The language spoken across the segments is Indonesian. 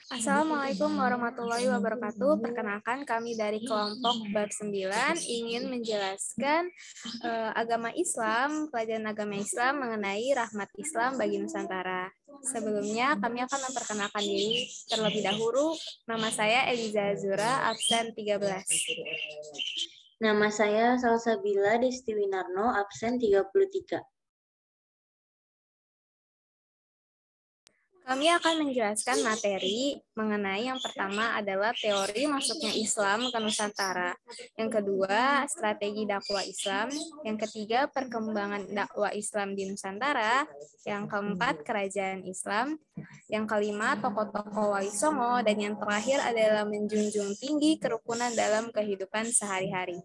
Assalamualaikum warahmatullahi wabarakatuh. Perkenalkan kami dari kelompok bab 9 ingin menjelaskan agama Islam, pelajaran agama Islam mengenai rahmat Islam bagi Nusantara. Sebelumnya kami akan memperkenalkan diri terlebih dahulu. Nama saya Eliza Azura, absen 13. Nama saya Salsabila Desti Winarno, absen 33. Kami akan menjelaskan materi mengenai yang pertama adalah teori masuknya Islam ke Nusantara. Yang kedua, strategi dakwah Islam. Yang ketiga, perkembangan dakwah Islam di Nusantara. Yang keempat, kerajaan Islam. Yang kelima, tokoh-tokoh Wali Songo. Dan yang terakhir adalah menjunjung tinggi kerukunan dalam kehidupan sehari-hari.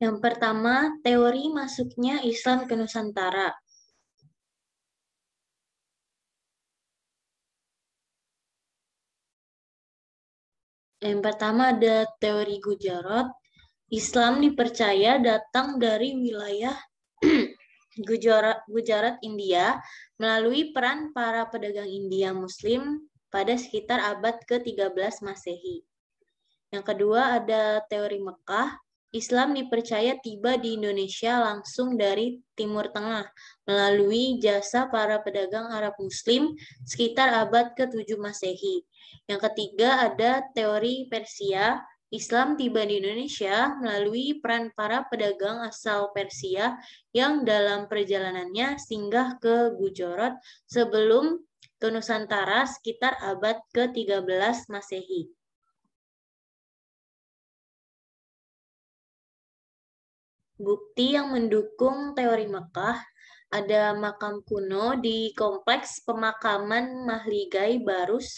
Yang pertama, teori masuknya Islam ke Nusantara. Yang pertama ada teori Gujarat. Islam dipercaya datang dari wilayah Gujarat, India, melalui peran para pedagang India Muslim pada sekitar abad ke-13 Masehi. Yang kedua ada teori Mekah. Islam dipercaya tiba di Indonesia langsung dari Timur Tengah melalui jasa para pedagang Arab Muslim sekitar abad ke-7 Masehi. Yang ketiga ada teori Persia. Islam tiba di Indonesia melalui peran para pedagang asal Persia yang dalam perjalanannya singgah ke Gujarat sebelum ke Nusantara sekitar abad ke-13 Masehi. Bukti yang mendukung teori Mekah, ada makam kuno di kompleks pemakaman Mahligai Barus.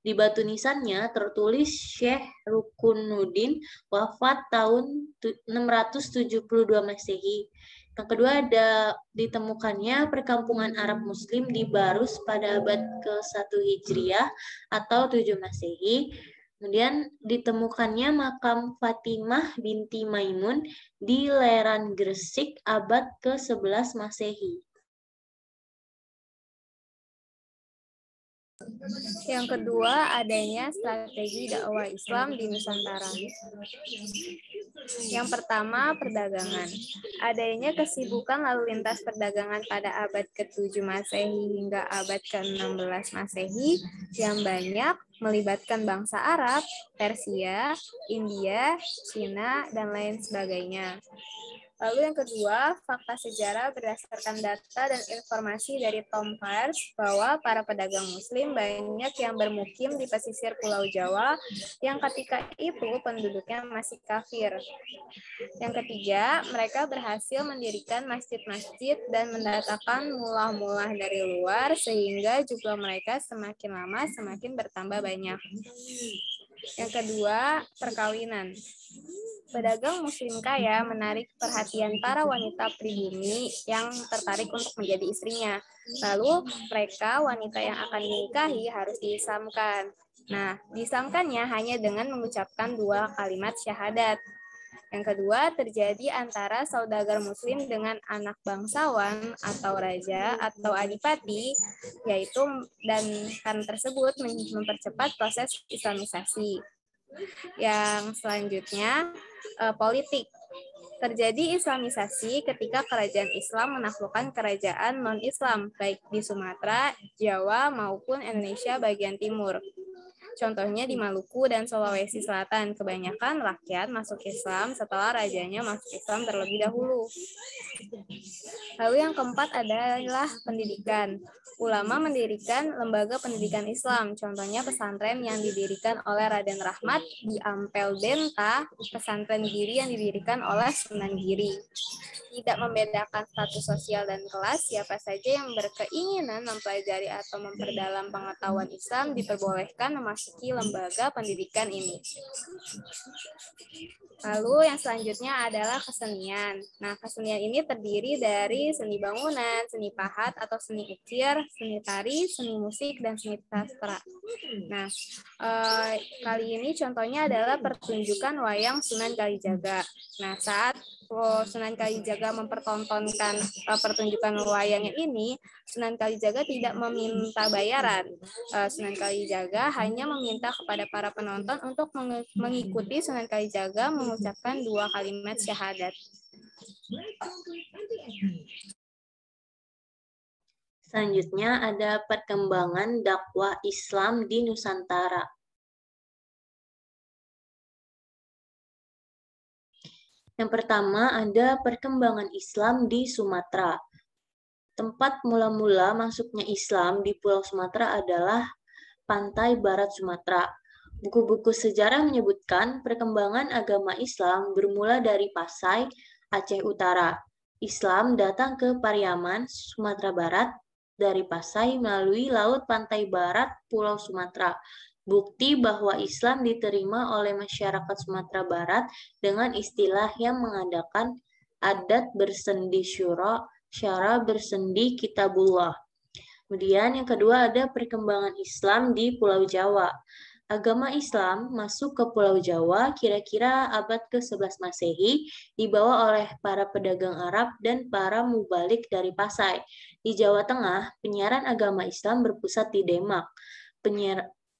Di batu nisannya tertulis Syekh Rukunuddin wafat tahun 672 Masehi. Yang kedua ada ditemukannya perkampungan Arab Muslim di Barus pada abad ke-1 Hijriah atau 7 Masehi. Kemudian ditemukannya makam Fatimah binti Maimun di Leran Gresik abad ke-11 Masehi. Yang kedua, adanya strategi dakwah Islam di Nusantara. Yang pertama, perdagangan. Adanya kesibukan lalu lintas perdagangan pada abad ke-7 Masehi hingga abad ke-16 Masehi yang banyak melibatkan bangsa Arab, Persia, India, Cina, dan lain sebagainya. Lalu yang kedua, fakta sejarah berdasarkan data dan informasi dari Tom Peirce bahwa para pedagang muslim banyak yang bermukim di pesisir Pulau Jawa yang ketika itu penduduknya masih kafir. Yang ketiga, mereka berhasil mendirikan masjid-masjid dan mendatangkan mullah-mullah dari luar sehingga jumlah mereka semakin lama semakin bertambah banyak. Yang kedua, perkawinan. Pedagang muslim kaya menarik perhatian para wanita pribumi yang tertarik untuk menjadi istrinya. Lalu mereka wanita yang akan dinikahi harus diislamkan. Nah, diislamkannya hanya dengan mengucapkan 2 kalimat syahadat. Yang kedua, terjadi antara saudagar muslim dengan anak bangsawan atau raja atau adipati, yaitu dan karena tersebut mempercepat proses islamisasi. Yang selanjutnya, politik. Terjadi islamisasi ketika kerajaan Islam menaklukkan kerajaan non-Islam, baik di Sumatera, Jawa, maupun Indonesia bagian timur. Contohnya di Maluku dan Sulawesi Selatan, kebanyakan rakyat masuk Islam setelah rajanya masuk Islam terlebih dahulu. Lalu yang keempat adalah pendidikan. Ulama mendirikan lembaga pendidikan Islam, contohnya pesantren yang didirikan oleh Raden Rahmat di Ampel Benta, pesantren Giri yang didirikan oleh Sunan Giri. Tidak membedakan status sosial dan kelas, siapa saja yang berkeinginan mempelajari atau memperdalam pengetahuan Islam diperbolehkan memasuki lembaga pendidikan ini. Lalu yang selanjutnya adalah kesenian. Nah, kesenian ini terdiri dari seni bangunan, seni pahat atau seni ukir, seni tari, seni musik, dan seni sastra. Nah, kali ini contohnya adalah pertunjukan wayang Sunan Kalijaga. Nah, saat Sunan Kalijaga mempertontonkan pertunjukan wayangnya ini, Sunan Kalijaga tidak meminta bayaran. Sunan Kalijaga hanya meminta kepada para penonton untuk mengikuti Sunan Kalijaga mengucapkan 2 kalimat syahadat. Selanjutnya ada perkembangan dakwah Islam di Nusantara. Yang pertama ada perkembangan Islam di Sumatera. Tempat mula-mula masuknya Islam di Pulau Sumatera adalah pantai barat Sumatera. Buku-buku sejarah menyebutkan perkembangan agama Islam bermula dari Pasai, Aceh Utara. Islam datang ke Pariaman, Sumatera Barat, dari Pasai melalui laut pantai barat Pulau Sumatera. Bukti bahwa Islam diterima oleh masyarakat Sumatera Barat dengan istilah yang mengadakan adat bersendi syara bersendi kitabullah. Kemudian yang kedua ada perkembangan Islam di Pulau Jawa. Agama Islam masuk ke Pulau Jawa kira-kira abad ke-11 Masehi, dibawa oleh para pedagang Arab dan para mubalik dari Pasai. Di Jawa Tengah, penyiaran agama Islam berpusat di Demak.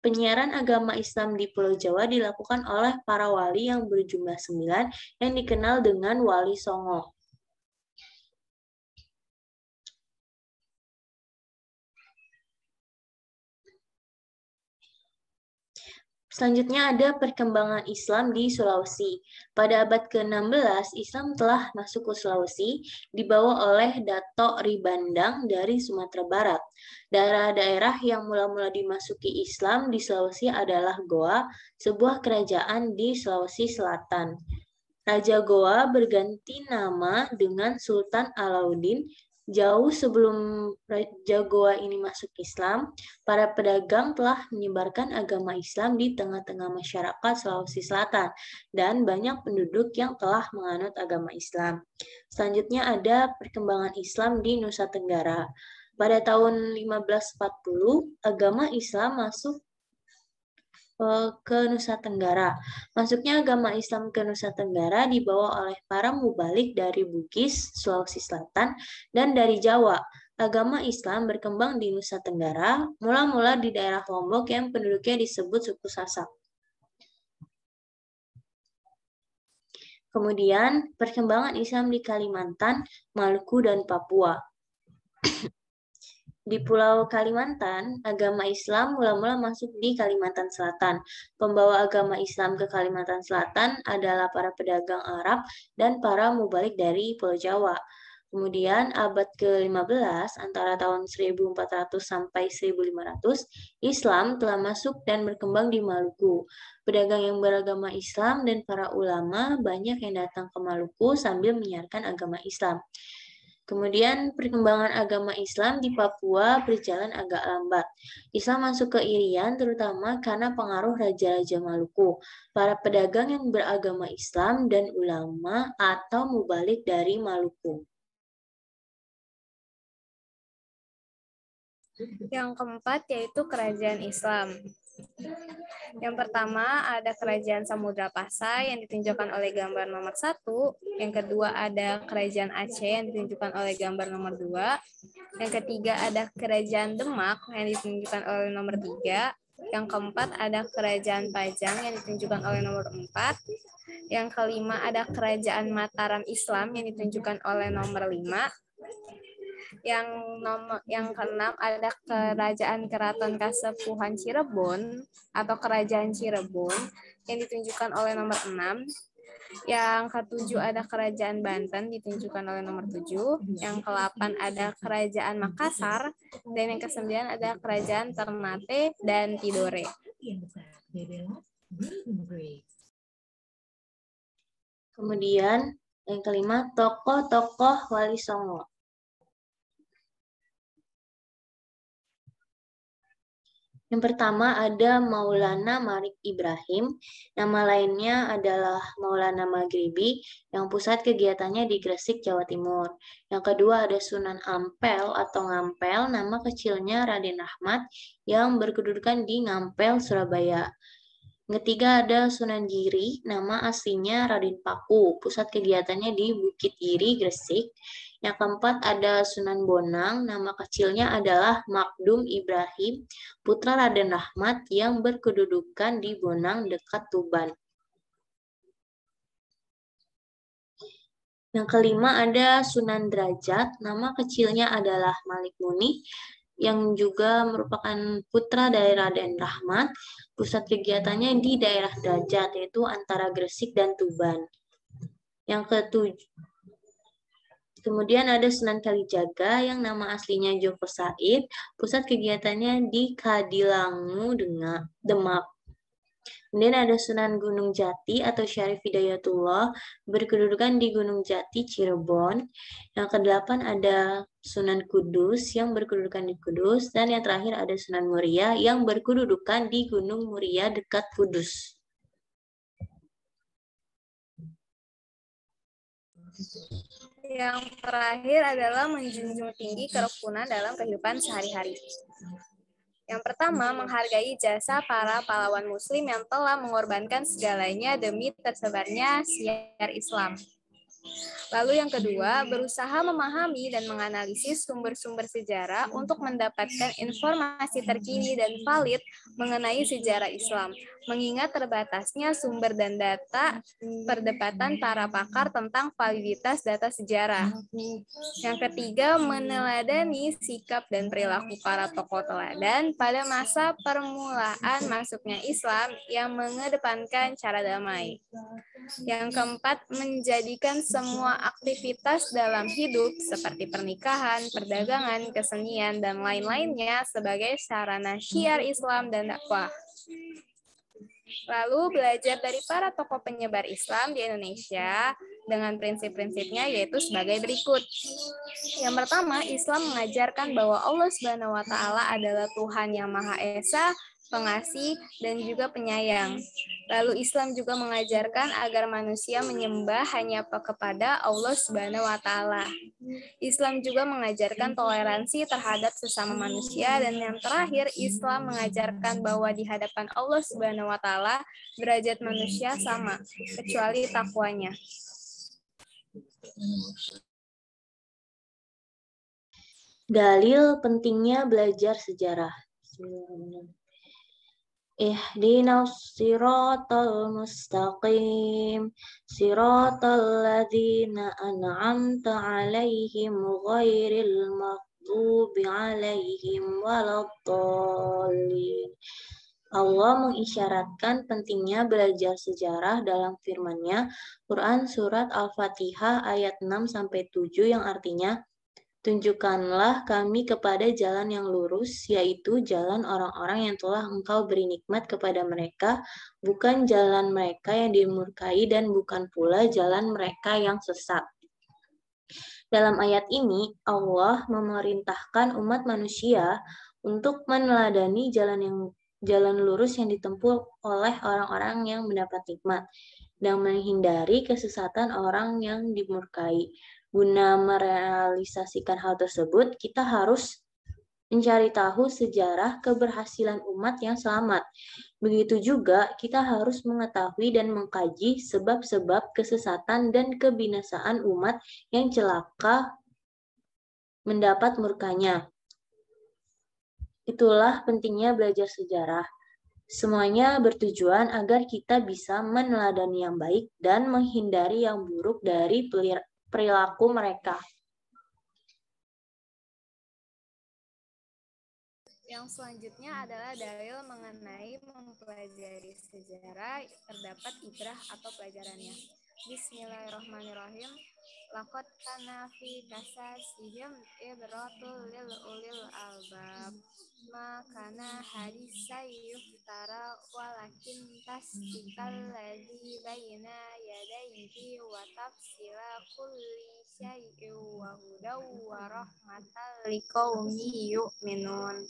Penyiaran agama Islam di Pulau Jawa dilakukan oleh para wali yang berjumlah 9 yang dikenal dengan Wali Songo. Selanjutnya ada perkembangan Islam di Sulawesi. Pada abad ke-16, Islam telah masuk ke Sulawesi, dibawa oleh Dato' Ribandang dari Sumatera Barat. Daerah-daerah yang mula-mula dimasuki Islam di Sulawesi adalah Goa, sebuah kerajaan di Sulawesi Selatan. Raja Goa berganti nama dengan Sultan Alauddin. Jauh sebelum Raja Goa ini masuk Islam, para pedagang telah menyebarkan agama Islam di tengah-tengah masyarakat Sulawesi Selatan dan banyak penduduk yang telah menganut agama Islam. Selanjutnya ada perkembangan Islam di Nusa Tenggara. Pada tahun 1540, agama Islam masuk ke Nusa Tenggara. Masuknya agama Islam ke Nusa Tenggara dibawa oleh para mubalik dari Bugis, Sulawesi Selatan, dan dari Jawa. Agama Islam berkembang di Nusa Tenggara, mula-mula di daerah Lombok yang penduduknya disebut suku Sasak. Kemudian, perkembangan Islam di Kalimantan, Maluku, dan Papua. Di Pulau Kalimantan, agama Islam mula-mula masuk di Kalimantan Selatan. Pembawa agama Islam ke Kalimantan Selatan adalah para pedagang Arab dan para mubalik dari Pulau Jawa. Kemudian abad ke-15, antara tahun 1400 sampai 1500, Islam telah masuk dan berkembang di Maluku. Pedagang yang beragama Islam dan para ulama banyak yang datang ke Maluku sambil menyiarkan agama Islam. Kemudian perkembangan agama Islam di Papua berjalan agak lambat. Islam masuk ke Irian terutama karena pengaruh raja-raja Maluku, para pedagang yang beragama Islam dan ulama atau mubalik dari Maluku. Yang keempat yaitu kerajaan Islam. Yang pertama ada kerajaan Samudra Pasai yang ditunjukkan oleh gambar nomor 1. Yang kedua ada kerajaan Aceh yang ditunjukkan oleh gambar nomor 2. Yang ketiga ada kerajaan Demak yang ditunjukkan oleh nomor 3. Yang keempat ada kerajaan Pajang yang ditunjukkan oleh nomor 4. Yang kelima ada kerajaan Mataram Islam yang ditunjukkan oleh nomor 5. Yang keenam ada kerajaan Keraton Kasepuhan Cirebon atau kerajaan Cirebon yang ditunjukkan oleh nomor 6. Yang ketujuh ada kerajaan Banten ditunjukkan oleh nomor 7. Yang ke-8 ada kerajaan Makassar dan yang ke-9 ada kerajaan Ternate dan Tidore. Kemudian yang kelima tokoh-tokoh Wali Songo. Yang pertama ada Maulana Marik Ibrahim, nama lainnya adalah Maulana Maghribi, yang pusat kegiatannya di Gresik, Jawa Timur. Yang kedua ada Sunan Ampel atau Ngampel, nama kecilnya Raden Ahmad, yang berkedudukan di Ngampel, Surabaya. Ketiga ada Sunan Giri, nama aslinya Raden Paku, pusat kegiatannya di Bukit Giri, Gresik. Yang keempat ada Sunan Bonang, nama kecilnya adalah Makdum Ibrahim, putra Raden Rahmat yang berkedudukan di Bonang dekat Tuban. Yang kelima ada Sunan Derajat, nama kecilnya adalah Malik Muni, yang juga merupakan putra dari Raden Rahmat. Pusat kegiatannya di daerah Derajat, yaitu antara Gresik dan Tuban. Yang ketujuh, kemudian ada Sunan Kalijaga yang nama aslinya Joko Said. Pusat kegiatannya di Kadilangu, Demak. Kemudian ada Sunan Gunung Jati atau Syarif Hidayatullah, berkedudukan di Gunung Jati, Cirebon. Yang kedelapan ada Sunan Kudus yang berkedudukan di Kudus. Dan yang terakhir ada Sunan Muria yang berkedudukan di Gunung Muria dekat Kudus. Yang terakhir adalah menjunjung tinggi kerukunan dalam kehidupan sehari-hari. Yang pertama, menghargai jasa para pahlawan muslim yang telah mengorbankan segalanya demi tersebarnya syiar Islam. Lalu yang kedua, berusaha memahami dan menganalisis sumber-sumber sejarah untuk mendapatkan informasi terkini dan valid mengenai sejarah Islam, mengingat terbatasnya sumber dan data perdebatan para pakar tentang validitas data sejarah. Yang ketiga, meneladani sikap dan perilaku para tokoh teladan pada masa permulaan masuknya Islam yang mengedepankan cara damai. Yang keempat, menjadikan semua aktivitas dalam hidup seperti pernikahan, perdagangan, kesenian, dan lain-lainnya sebagai sarana syiar Islam dan dakwah. Lalu belajar dari para tokoh penyebar Islam di Indonesia dengan prinsip-prinsipnya yaitu sebagai berikut. Yang pertama, Islam mengajarkan bahwa Allah Subhanahu wa taala adalah Tuhan yang Maha Esa, pengasih, dan juga penyayang. Lalu Islam juga mengajarkan agar manusia menyembah hanya kepada Allah Subhanahu wa taala. Islam juga mengajarkan toleransi terhadap sesama manusia, dan yang terakhir Islam mengajarkan bahwa di hadapan Allah Subhanahu wa taala derajat manusia sama kecuali takwanya. Dalil pentingnya belajar sejarah. Ihdinas siratal mustaqim, siratal ladzina an'amta 'alaihim ghairil maghdubi 'alaihim waladdallin. Allah mengisyaratkan pentingnya belajar sejarah dalam firman-Nya, Quran Surat Al-Fatihah ayat 6-7 yang artinya, tunjukkanlah kami kepada jalan yang lurus, yaitu jalan orang-orang yang telah Engkau beri nikmat kepada mereka, bukan jalan mereka yang dimurkai dan bukan pula jalan mereka yang sesat. Dalam ayat ini, Allah memerintahkan umat manusia untuk meneladani jalan lurus yang ditempuh oleh orang-orang yang mendapat nikmat dan menghindari kesesatan orang yang dimurkai. Guna merealisasikan hal tersebut, kita harus mencari tahu sejarah keberhasilan umat yang selamat. Begitu juga, kita harus mengetahui dan mengkaji sebab-sebab kesesatan dan kebinasaan umat yang celaka mendapat murkanya. Itulah pentingnya belajar sejarah. Semuanya bertujuan agar kita bisa meneladani yang baik dan menghindari yang buruk dari perilaku mereka. Yang selanjutnya adalah dalil mengenai mempelajari sejarah, terdapat ibrah atau pelajarannya. Bismillahirrahmanirrahim. Laqad kana fi qasasihim ibratul lil ulil albab. Ma kana hadisai yuftara walakin tasdikal ladzi baina yadayhi wa tafsila kulli syai'in wa hudaw wa rahmatan liqaumin yu'minun.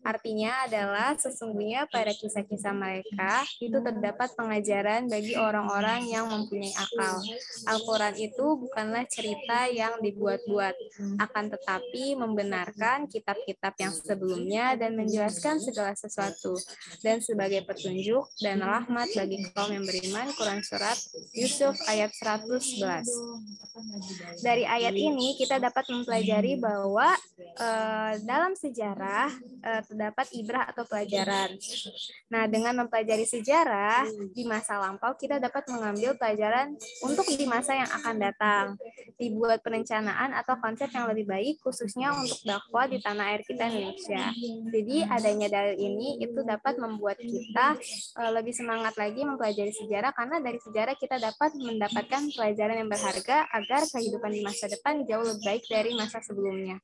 Artinya adalah sesungguhnya pada kisah-kisah mereka itu terdapat pengajaran bagi orang-orang yang mempunyai akal. Al-Quran itu bukanlah cerita yang dibuat-buat, akan tetapi membenarkan kitab-kitab yang sebelumnya dan menjelaskan segala sesuatu. Dan sebagai petunjuk dan rahmat bagi kaum yang beriman, Quran Surat Yusuf ayat 111. Dari ayat ini kita dapat mempelajari bahwa dalam sejarah terdapat ibrah atau pelajaran. Nah, dengan mempelajari sejarah di masa lampau, kita dapat mengambil pelajaran untuk di masa yang akan datang. Dibuat perencanaan atau konsep yang lebih baik, khususnya untuk dakwah di tanah air kita Indonesia. Jadi, adanya dalil ini itu dapat membuat kita lebih semangat lagi mempelajari sejarah, karena dari sejarah kita dapat mendapatkan pelajaran yang berharga agar kehidupan di masa depan jauh lebih baik dari masa sebelumnya.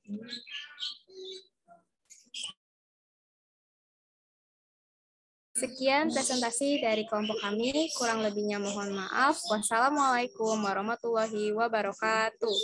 Sekian presentasi dari kelompok kami, kurang lebihnya mohon maaf. Wassalamualaikum warahmatullahi wabarakatuh.